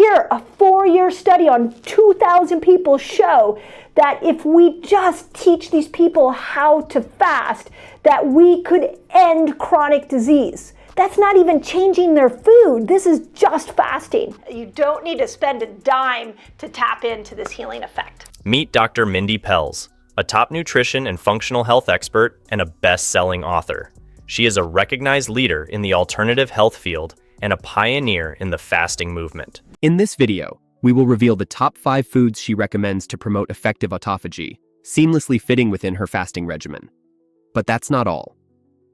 here, a 4-year study on 2,000 people show that if we just teach these people how to fast, that we could end chronic disease. That's not even changing their food. This is just fasting. You don't need to spend a dime to tap into this healing effect. Meet Dr. Mindy Pelz, a top nutrition and functional health expert and a best-selling author. She is a recognized leader in the alternative health field and a pioneer in the fasting movement. In this video, we will reveal the top 5 foods she recommends to promote effective autophagy, seamlessly fitting within her fasting regimen. But that's not all.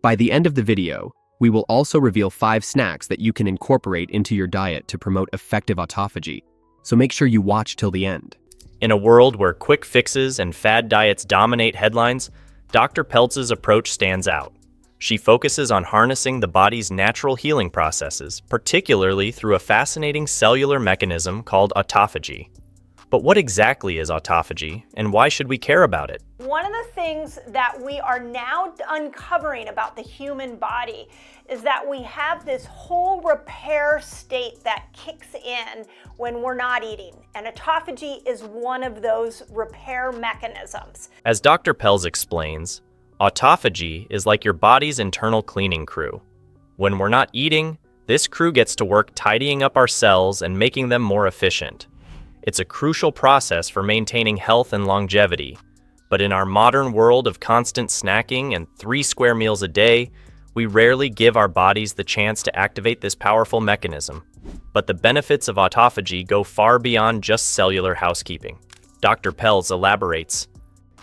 By the end of the video, we will also reveal 5 snacks that you can incorporate into your diet to promote effective autophagy, so make sure you watch till the end. In a world where quick fixes and fad diets dominate headlines, Dr. Pelz's approach stands out. She focuses on harnessing the body's natural healing processes, particularly through a fascinating cellular mechanism called autophagy. But what exactly is autophagy, and why should we care about it? One of the things that we are now uncovering about the human body is that we have this whole repair state that kicks in when we're not eating, and autophagy is one of those repair mechanisms. As Dr. Pelz explains, autophagy is like your body's internal cleaning crew. When we're not eating, this crew gets to work tidying up our cells and making them more efficient. It's a crucial process for maintaining health and longevity, but in our modern world of constant snacking and 3 square meals a day, we rarely give our bodies the chance to activate this powerful mechanism. But the benefits of autophagy go far beyond just cellular housekeeping. Dr. Pelz elaborates.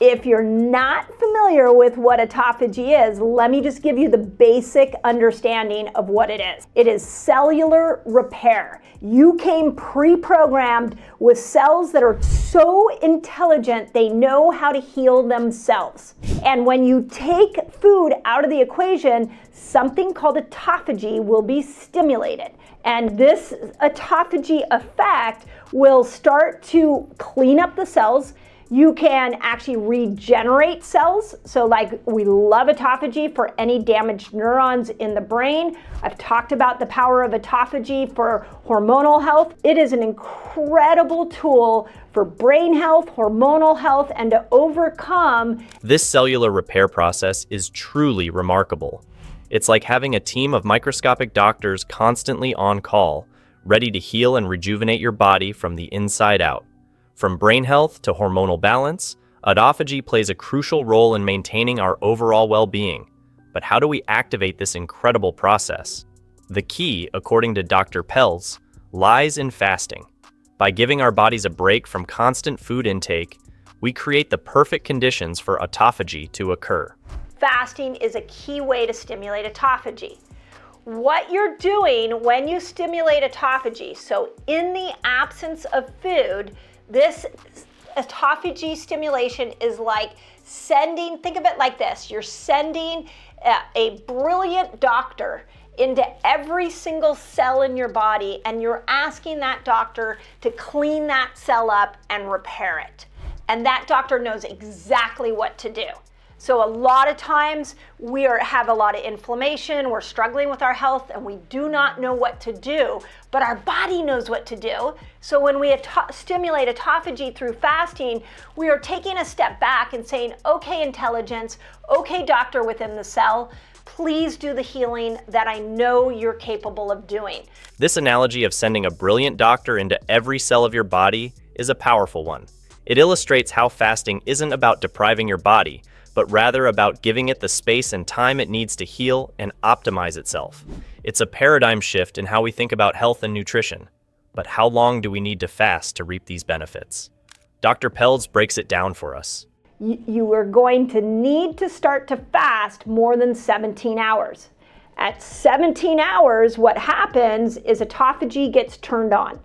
If you're not familiar with what autophagy is, let me just give you the basic understanding of what it is. It is cellular repair. You came pre-programmed with cells that are so intelligent they know how to heal themselves. And when you take food out of the equation, something called autophagy will be stimulated. And this autophagy effect will start to clean up the cells. You can actually regenerate cells. So like we love autophagy for any damaged neurons in the brain. I've talked about the power of autophagy for hormonal health. It is an incredible tool for brain health, hormonal health, and to overcome. This cellular repair process is truly remarkable. It's like having a team of microscopic doctors constantly on call, ready to heal and rejuvenate your body from the inside out. From brain health to hormonal balance, autophagy plays a crucial role in maintaining our overall well-being. But how do we activate this incredible process? The key, according to Dr. Pelz, lies in fasting. By giving our bodies a break from constant food intake, we create the perfect conditions for autophagy to occur. Fasting is a key way to stimulate autophagy. What you're doing when you stimulate autophagy, so in the absence of food, this autophagy stimulation is like sending, think of it like this, you're sending a brilliant doctor into every single cell in your body, and you're asking that doctor to clean that cell up and repair it. And that doctor knows exactly what to do. So a lot of times we have a lot of inflammation, we're struggling with our health, and we do not know what to do, but our body knows what to do. So when we stimulate autophagy through fasting, we are taking a step back and saying, okay, intelligence, okay, doctor within the cell, please do the healing that I know you're capable of doing. This analogy of sending a brilliant doctor into every cell of your body is a powerful one. It illustrates how fasting isn't about depriving your body, but rather about giving it the space and time it needs to heal and optimize itself. It's a paradigm shift in how we think about health and nutrition. But how long do we need to fast to reap these benefits? Dr. Pelz breaks it down for us. You are going to need to start to fast more than 17 hours. At 17 hours, what happens is autophagy gets turned on.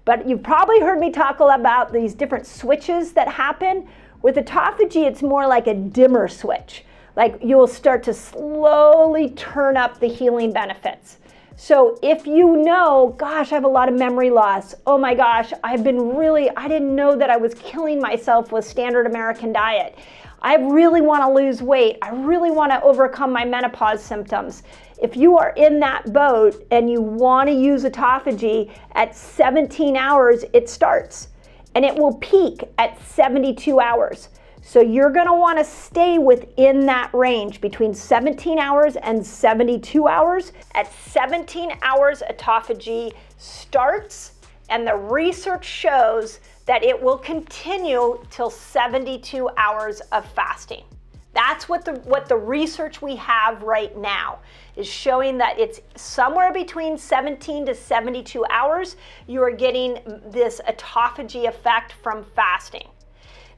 But you've probably heard me talk about these different switches that happen. With autophagy, it's more like a dimmer switch. Like you'll start to slowly turn up the healing benefits. So if you know, gosh, I have a lot of memory loss. Oh my gosh, I didn't know that I was killing myself with standard American diet. I really want to lose weight. I really want to overcome my menopause symptoms. If you are in that boat and you want to use autophagy, at 17 hours it starts, and it will peak at 72 hours. So you're going to want to stay within that range between 17 hours and 72 hours. At 17 hours, autophagy starts, and the research shows that it will continue till 72 hours of fasting. That's what the research we have right now is showing, that it's somewhere between 17 to 72 hours you are getting this autophagy effect from fasting.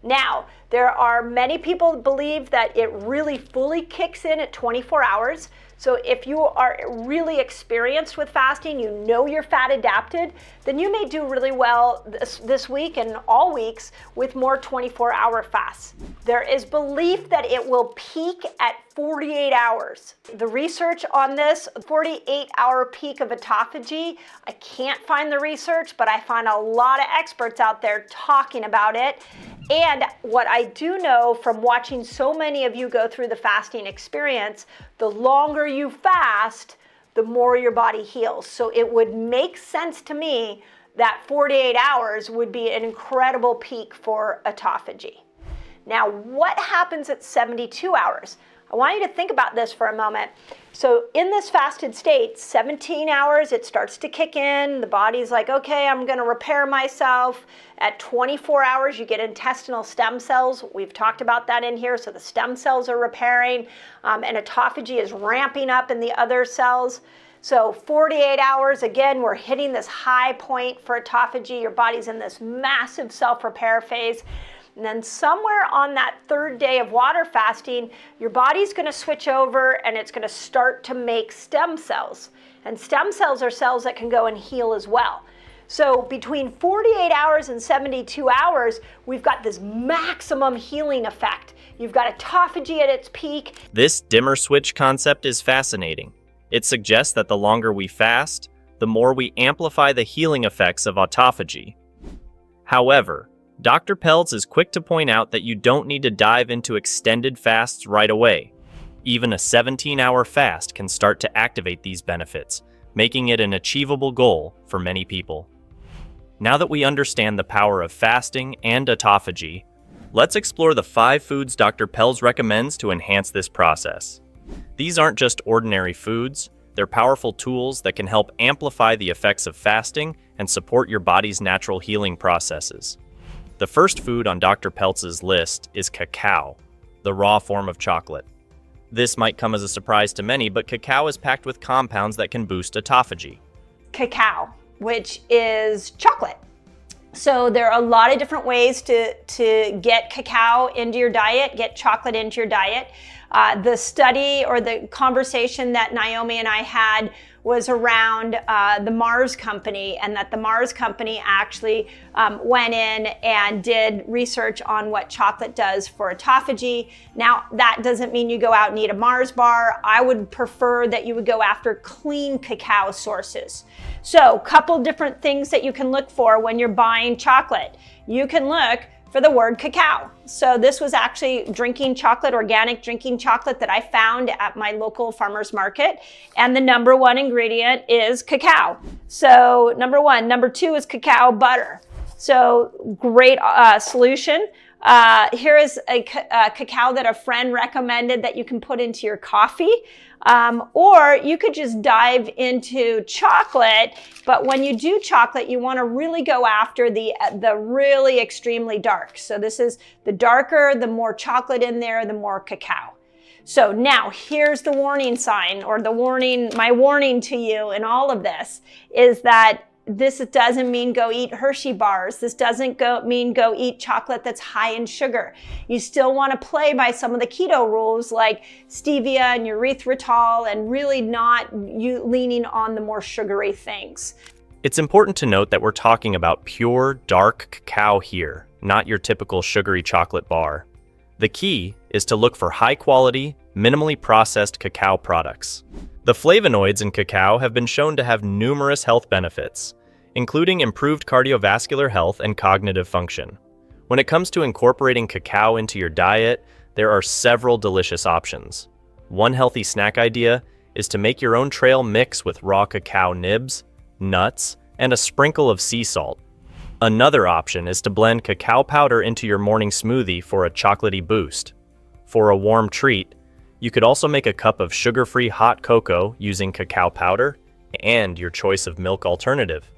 Now, there are many people who believe that it really fully kicks in at 24 hours. So if you are really experienced with fasting, you know you're fat adapted, then you may do really well this week and all weeks with more 24-hour fasts. There is belief that it will peak at 48 hours. The research on this 48-hour peak of autophagy, I can't find the research, but I find a lot of experts out there talking about it. And what I do know from watching so many of you go through the fasting experience, the longer you fast, the more your body heals. So it would make sense to me that 48 hours would be an incredible peak for autophagy. Now, what happens at 72 hours? I want you to think about this for a moment. So in this fasted state, 17 hours, it starts to kick in. The body's like, okay, I'm going to repair myself. At 24 hours, you get intestinal stem cells. We've talked about that in here. So the stem cells are repairing, and autophagy is ramping up in the other cells. So 48 hours, again, we're hitting this high point for autophagy. Your body's in this massive self-repair phase. And then somewhere on that third day of water fasting, your body's going to switch over and it's going to start to make stem cells. And stem cells are cells that can go and heal as well. So between 48 hours and 72 hours, we've got this maximum healing effect. You've got autophagy at its peak. This dimmer switch concept is fascinating. It suggests that the longer we fast, the more we amplify the healing effects of autophagy. However, Dr. Pelz is quick to point out that you don't need to dive into extended fasts right away. Even a 17-hour fast can start to activate these benefits, making it an achievable goal for many people. Now that we understand the power of fasting and autophagy, let's explore the 5 foods Dr. Pelz recommends to enhance this process. These aren't just ordinary foods, they're powerful tools that can help amplify the effects of fasting and support your body's natural healing processes. The first food on Dr. Pelz's list is cacao, the raw form of chocolate. This might come as a surprise to many, but cacao is packed with compounds that can boost autophagy. Cacao, which is chocolate. So there are a lot of different ways to get cacao into your diet, get chocolate into your diet. The study or the conversation that Naomi and I had was around the Mars company, and that the Mars company actually went in and did research on what chocolate does for autophagy. Now, that doesn't mean you go out and eat a Mars bar. I would prefer that you would go after clean cacao sources. So, a couple different things that you can look for when you're buying chocolate. You can look for the word cacao. So this was actually drinking chocolate, organic drinking chocolate that I found at my local farmer's market. And the number 1 ingredient is cacao. So number 1. Number 2 is cacao butter. So great solution. Here is a cacao that a friend recommended that you can put into your coffee. Or you could just dive into chocolate, but when you do chocolate, you want to really go after the really extremely dark. So this is the darker, the more chocolate in there, the more cacao. So now here's the warning sign, or my warning to you in all of this is that this doesn't mean go eat Hershey bars. This doesn't mean go eat chocolate that's high in sugar. You still want to play by some of the keto rules like stevia and erythritol, and really not you leaning on the more sugary things. It's important to note that we're talking about pure, dark cacao here, not your typical sugary chocolate bar. The key is to look for high-quality, minimally processed cacao products. The flavonoids in cacao have been shown to have numerous health benefits, including improved cardiovascular health and cognitive function. When it comes to incorporating cacao into your diet, There are several delicious options. One healthy snack idea is to make your own trail mix with raw cacao nibs, nuts, and a sprinkle of sea salt. Another option is to blend cacao powder into your morning smoothie for a chocolatey boost. For a warm treat, you could also make a cup of sugar-free hot cocoa using cacao powder and your choice of milk alternative.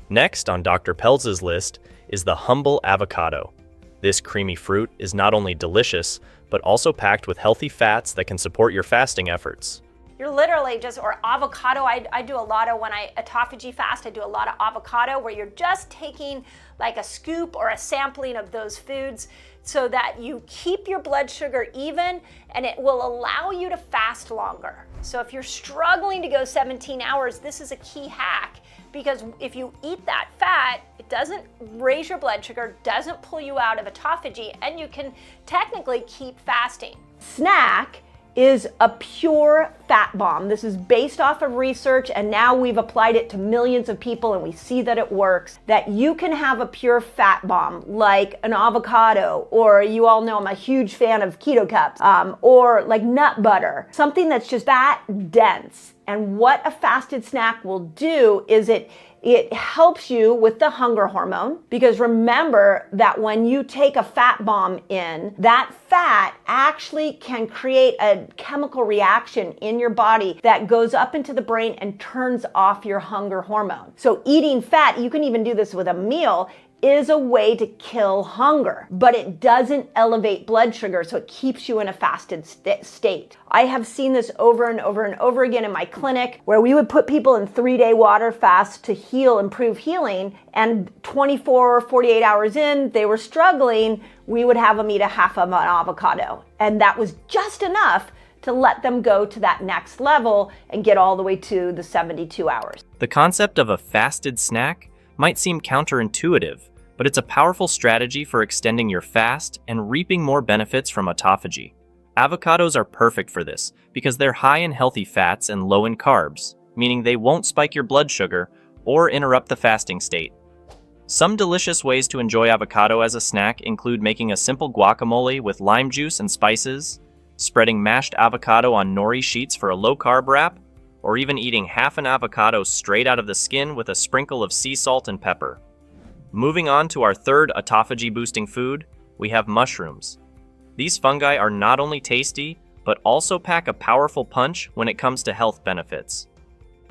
Next on Dr. Pelz's list is the humble avocado. This creamy fruit is not only delicious, but also packed with healthy fats that can support your fasting efforts. You're literally just, or avocado, I do a lot of, when I autophagy fast, I do a lot of avocado where you're just taking like a scoop or a sampling of those foods so that you keep your blood sugar even, and it will allow you to fast longer. So if you're struggling to go 17 hours, this is a key hack, because if you eat that fat, it doesn't raise your blood sugar, doesn't pull you out of autophagy, and you can technically keep fasting. Snack is a pure fat bomb. This is based off of research, and now we've applied it to millions of people, and we see that it works, that you can have a pure fat bomb like an avocado, or you all know I'm a huge fan of keto cups, or like nut butter, something that's just fat dense. And what a fasted snack will do is it helps you with the hunger hormone, because remember that when you take a fat bomb in, that fat actually can create a chemical reaction in your body that goes up into the brain and turns off your hunger hormone. So eating fat, you can even do this with a meal, is a way to kill hunger, but it doesn't elevate blood sugar, so it keeps you in a fasted state. I have seen this over and over and over again in my clinic, where we would put people in 3-day water fast to improve healing, and 24 or 48 hours in, they were struggling, we would have them eat a half of an avocado. And that was just enough to let them go to that next level and get all the way to the 72 hours. The concept of a fasted snack might seem counterintuitive, but it's a powerful strategy for extending your fast and reaping more benefits from autophagy. Avocados are perfect for this because they're high in healthy fats and low in carbs, meaning they won't spike your blood sugar or interrupt the fasting state. Some delicious ways to enjoy avocado as a snack include making a simple guacamole with lime juice and spices, spreading mashed avocado on nori sheets for a low-carb wrap, or even eating half an avocado straight out of the skin with a sprinkle of sea salt and pepper. Moving on to our third autophagy-boosting food, we have mushrooms. These fungi are not only tasty, but also pack a powerful punch when it comes to health benefits.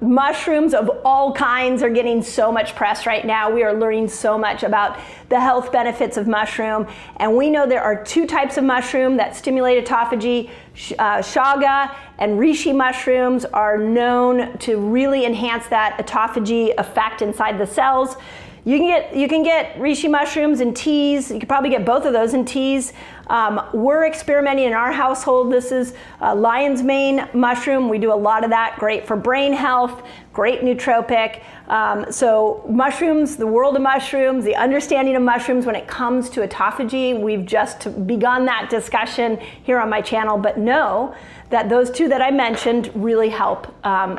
Mushrooms of all kinds are getting so much press right now. We are learning so much about the health benefits of mushroom, and we know there are 2 types of mushroom that stimulate autophagy. Chaga and reishi mushrooms are known to really enhance that autophagy effect inside the cells. You can get reishi mushrooms in teas. You could probably get both of those in teas. We're experimenting in our household. This is lion's mane mushroom. We do a lot of that. Great for brain health, great nootropic. So mushrooms, the world of mushrooms, the understanding of mushrooms when it comes to autophagy, we've just begun that discussion here on my channel, but know that those 2 that I mentioned really help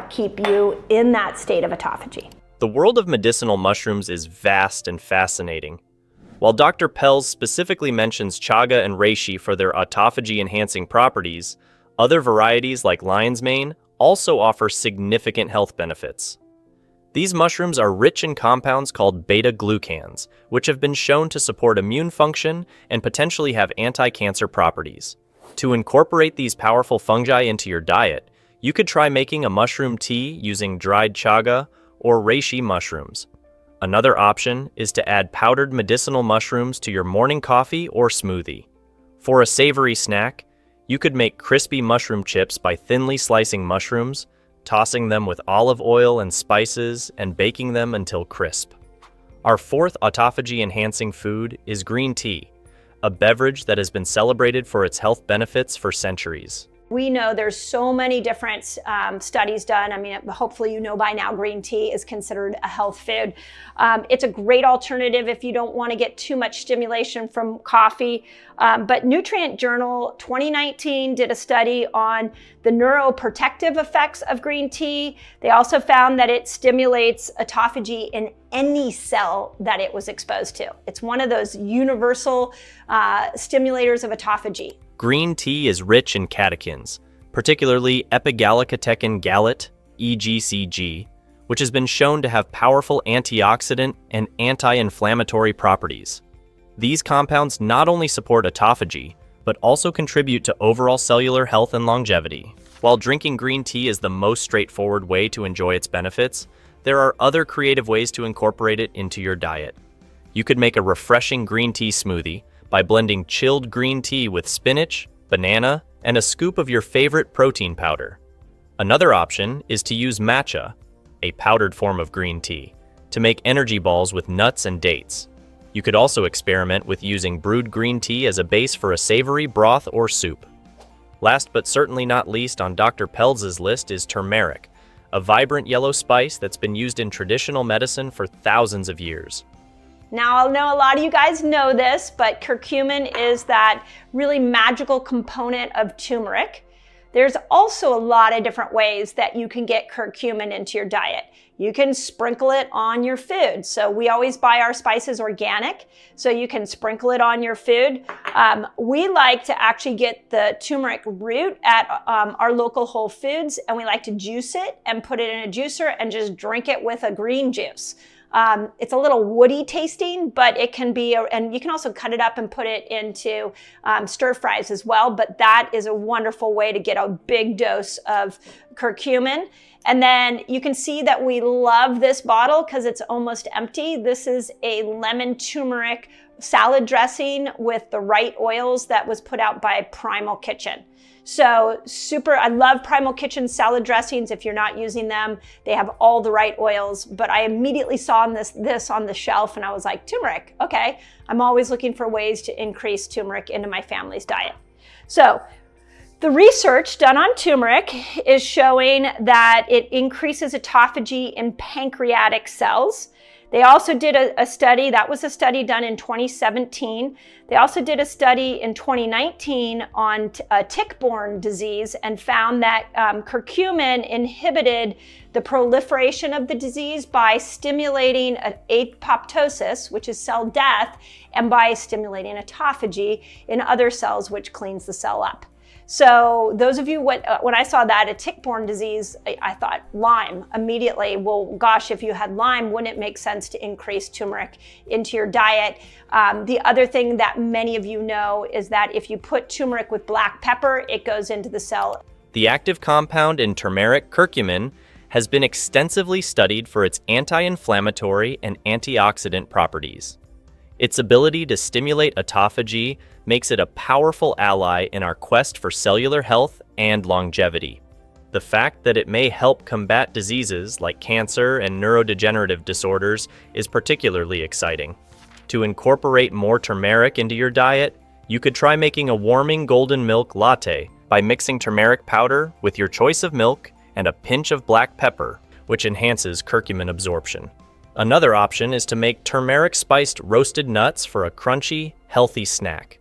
keep you in that state of autophagy. The world of medicinal mushrooms is vast and fascinating. While Dr. Pelz specifically mentions chaga and reishi for their autophagy-enhancing properties, other varieties like lion's mane also offer significant health benefits. These mushrooms are rich in compounds called beta-glucans, which have been shown to support immune function and potentially have anti-cancer properties. To incorporate these powerful fungi into your diet, you could try making a mushroom tea using dried chaga or reishi mushrooms. Another option is to add powdered medicinal mushrooms to your morning coffee or smoothie. For a savory snack, you could make crispy mushroom chips by thinly slicing mushrooms, tossing them with olive oil and spices, and baking them until crisp. Our fourth autophagy-enhancing food is green tea, a beverage that has been celebrated for its health benefits for centuries. We know there's so many different studies done. I mean, hopefully you know by now green tea is considered a health food. It's a great alternative if you don't want to get too much stimulation from coffee. But Nutrient Journal 2019 did a study on the neuroprotective effects of green tea. They also found that it stimulates autophagy in any cell that it was exposed to. It's one of those universal stimulators of autophagy. Green tea is rich in catechins, particularly epigallocatechin gallate, EGCG, which has been shown to have powerful antioxidant and anti-inflammatory properties. These compounds not only support autophagy, but also contribute to overall cellular health and longevity. While drinking green tea is the most straightforward way to enjoy its benefits, there are other creative ways to incorporate it into your diet. You could make a refreshing green tea smoothie by blending chilled green tea with spinach, banana, and a scoop of your favorite protein powder. Another option is to use matcha, a powdered form of green tea, to make energy balls with nuts and dates. You could also experiment with using brewed green tea as a base for a savory broth or soup. Last but certainly not least on Dr. Pelz's list is turmeric, a vibrant yellow spice that's been used in traditional medicine for thousands of years. Now, I know a lot of you guys know this, but curcumin is that really magical component of turmeric. There's also a lot of different ways that you can get curcumin into your diet. You can sprinkle it on your food. So we always buy our spices organic, so you can sprinkle it on your food. We like to actually get the turmeric root at our local Whole Foods, and we like to juice it and put it in a juicer and just drink it with a green juice. It's a little woody tasting, but it can be, and you can also cut it up and put it into stir fries as well, but that is a wonderful way to get a big dose of curcumin. And then you can see that we love this bottle because it's almost empty. This is a lemon turmeric salad dressing with the right oils that was put out by Primal Kitchen. So super, I love Primal Kitchen salad dressings. If you're not using them, they have all the right oils, but I immediately saw this on the shelf and I was like, turmeric, okay. I'm always looking for ways to increase turmeric into my family's diet. So the research done on turmeric is showing that it increases autophagy in pancreatic cells. They also did a study, that was a study done in 2017. They also did a study in 2019 on tick-borne disease and found that curcumin inhibited the proliferation of the disease by stimulating apoptosis, which is cell death, and by stimulating autophagy in other cells, which cleans the cell up. So those of you, when I saw that, a tick-borne disease, I thought Lyme immediately. Well, gosh, if you had Lyme, wouldn't it make sense to increase turmeric into your diet? The other thing that many of you know is that if you put turmeric with black pepper, it goes into the cell. The active compound in turmeric, curcumin, has been extensively studied for its anti-inflammatory and antioxidant properties. Its ability to stimulate autophagy makes it a powerful ally in our quest for cellular health and longevity. The fact that it may help combat diseases like cancer and neurodegenerative disorders is particularly exciting. To incorporate more turmeric into your diet, you could try making a warming golden milk latte by mixing turmeric powder with your choice of milk and a pinch of black pepper, which enhances curcumin absorption. Another option is to make turmeric-spiced roasted nuts for a crunchy, healthy snack.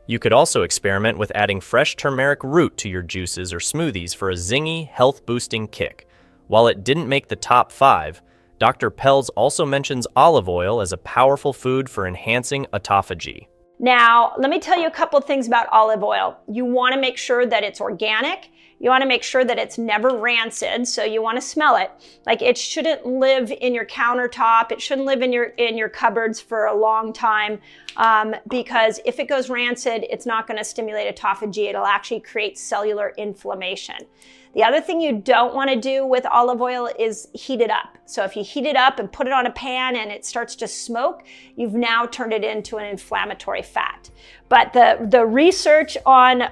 You could also experiment with adding fresh turmeric root to your juices or smoothies for a zingy, health-boosting kick. While it didn't make the top 5, Dr. Pelz also mentions olive oil as a powerful food for enhancing autophagy. Now, let me tell you a couple things about olive oil. You want to make sure that it's organic. You want to make sure that it's never rancid, so you want to smell it. Like, it shouldn't live in your countertop. It shouldn't live in your cupboards for a long time, because if it goes rancid, it's not going to stimulate autophagy. It'll actually create cellular inflammation. The other thing you don't want to do with olive oil is heat it up. So if you heat it up and put it on a pan and it starts to smoke, you've now turned it into an inflammatory fat. But the research on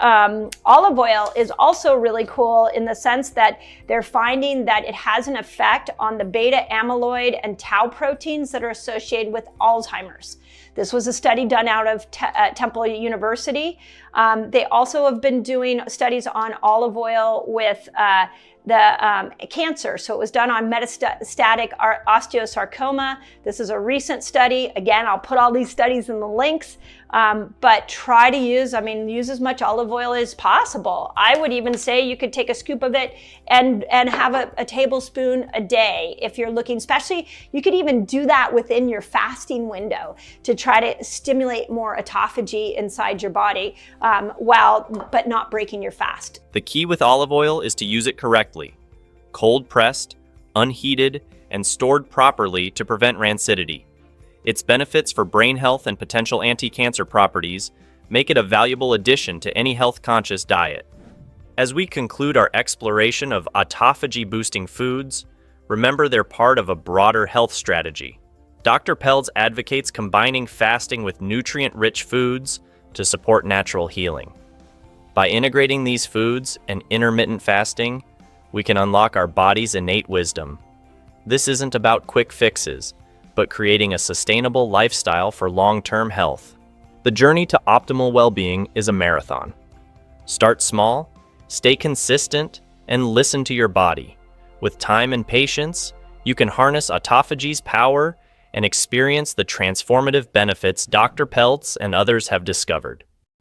olive oil is also really cool in the sense that they're finding that it has an effect on the beta amyloid and tau proteins that are associated with Alzheimer's. This was a study done out of Temple University. They also have been doing studies on olive oil with cancer. So it was done on metastatic osteosarcoma. This is a recent study. Again, I'll put all these studies in the links. But try to use as much olive oil as possible. I would even say you could take a scoop of it and have a tablespoon a day if you're looking, especially you could even do that within your fasting window to try to stimulate more autophagy inside your body but not breaking your fast. The key with olive oil is to use it correctly. Cold pressed, unheated, and stored properly to prevent rancidity. Its benefits for brain health and potential anti-cancer properties make it a valuable addition to any health-conscious diet. As we conclude our exploration of autophagy-boosting foods, remember they're part of a broader health strategy. Dr. Pelz advocates combining fasting with nutrient-rich foods to support natural healing. By integrating these foods and intermittent fasting, we can unlock our body's innate wisdom. This isn't about quick fixes, but creating a sustainable lifestyle for long-term health. The journey to optimal well-being is a marathon. Start small, stay consistent, and listen to your body. With time and patience, you can harness autophagy's power and experience the transformative benefits Dr. Pelz and others have discovered.